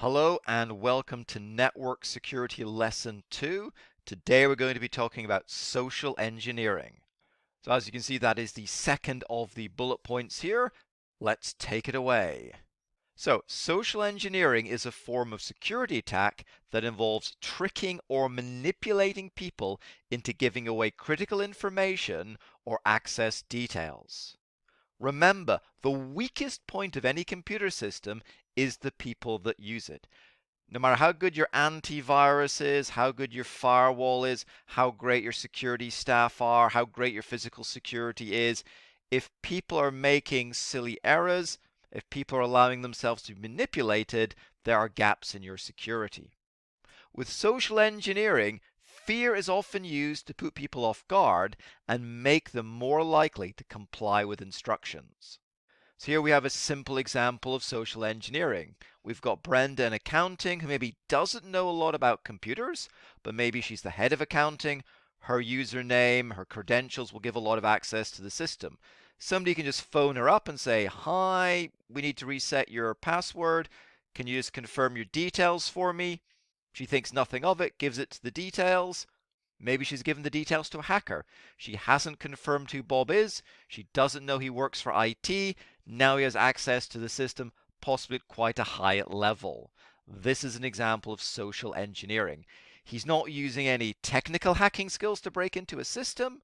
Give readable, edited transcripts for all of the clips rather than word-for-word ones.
Hello and welcome to Network Security Lesson 2. Today we're going to be talking about social engineering. So as you can see, that is the second of the bullet points here. Let's take it away. So social engineering is a form of security attack that involves tricking or manipulating people into giving away critical information or access details. Remember, the weakest point of any computer system is the people that use it. No matter how good your antivirus is, how good your firewall is, how great your security staff are, how great your physical security is, if people are making silly errors, if people are allowing themselves to be manipulated, there are gaps in your security. With social engineering, fear is often used to put people off guard and make them more likely to comply with instructions. So here we have a simple example of social engineering. We've got Brenda in accounting who maybe doesn't know a lot about computers, but maybe she's the head of accounting. Her username, her credentials will give a lot of access to the system. Somebody can just phone her up and say, "Hi, we need to reset your password. Can you just confirm your details for me?" She thinks nothing of it, gives it the details. Maybe she's given the details to a hacker. She hasn't confirmed who Bob is. She doesn't know he works for IT. Now he has access to the system, possibly at quite a high level. This is an example of social engineering. He's not using any technical hacking skills to break into a system,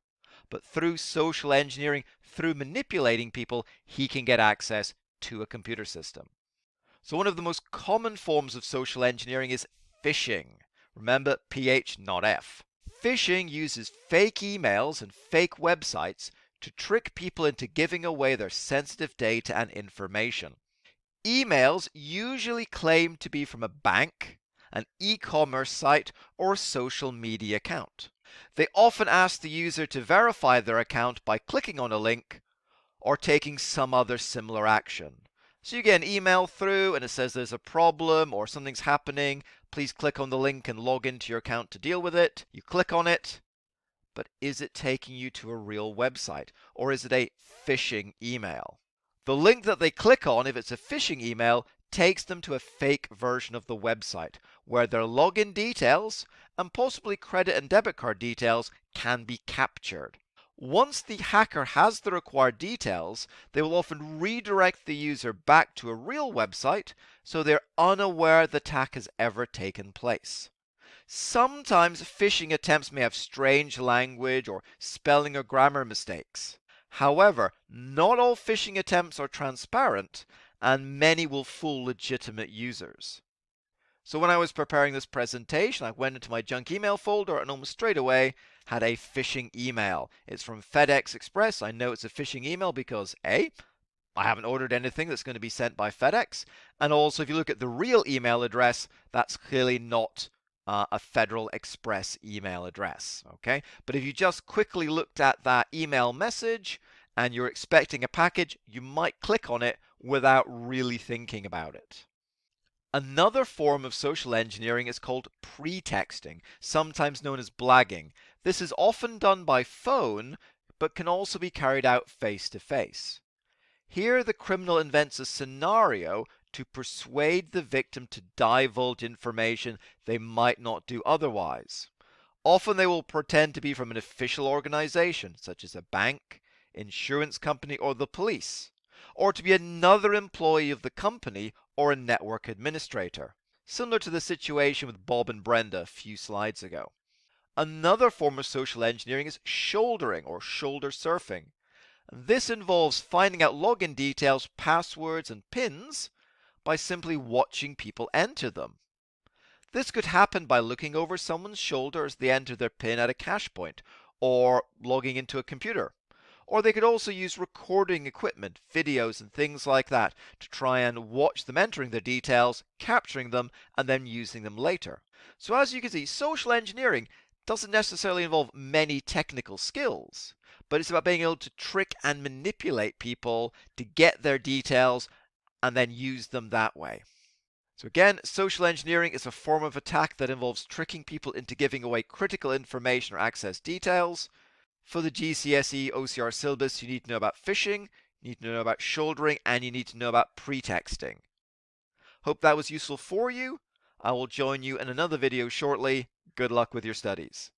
but through social engineering, through manipulating people, he can get access to a computer system. So one of the most common forms of social engineering is phishing. Remember, PH, not F. Phishing uses fake emails and fake websites to trick people into giving away their sensitive data and information. Emails usually claim to be from a bank, an e-commerce site, or a social media account. They often ask the user to verify their account by clicking on a link or taking some other similar action. So you get an email through and it says there's a problem or something's happening. Please click on the link and log into your account to deal with it. You click on it, but is it taking you to a real website or is it a phishing email? The link that they click on, if it's a phishing email, takes them to a fake version of the website where their login details and possibly credit and debit card details can be captured. Once the hacker has the required details, they will often redirect the user back to a real website so they're unaware the attack has ever taken place. Sometimes phishing attempts may have strange language or spelling or grammar mistakes. However, not all phishing attempts are transparent, and many will fool legitimate users. So when I was preparing this presentation, I went into my junk email folder and almost straight away had a phishing email. It's from FedEx Express. I know it's a phishing email because A, I haven't ordered anything that's going to be sent by FedEx. And also, if you look at the real email address, that's clearly not a Federal Express email address. Okay, but if you just quickly looked at that email message and you're expecting a package, you might click on it without really thinking about it. Another form of social engineering is called pretexting, sometimes known as blagging. This is often done by phone, but can also be carried out face to face. Here, the criminal invents a scenario to persuade the victim to divulge information they might not do otherwise. Often they will pretend to be from an official organization, such as a bank, insurance company, or the police, or to be another employee of the company or a network administrator, similar to the situation with Bob and Brenda a few slides ago. Another form of social engineering is shouldering or shoulder surfing. This involves finding out login details, passwords, and pins by simply watching people enter them. This could happen by looking over someone's shoulder as they enter their PIN at a cash point, or logging into a computer. Or they could also use recording equipment, videos, and things like that to try and watch them entering their details, capturing them, and then using them later. So as you can see, social engineering doesn't necessarily involve many technical skills, but it's about being able to trick and manipulate people to get their details and then use them that way. So again, social engineering is a form of attack that involves tricking people into giving away critical information or access details. For the GCSE OCR syllabus, you need to know about phishing, you need to know about shouldering, and you need to know about pretexting. Hope that was useful for you. I will join you in another video shortly. Good luck with your studies.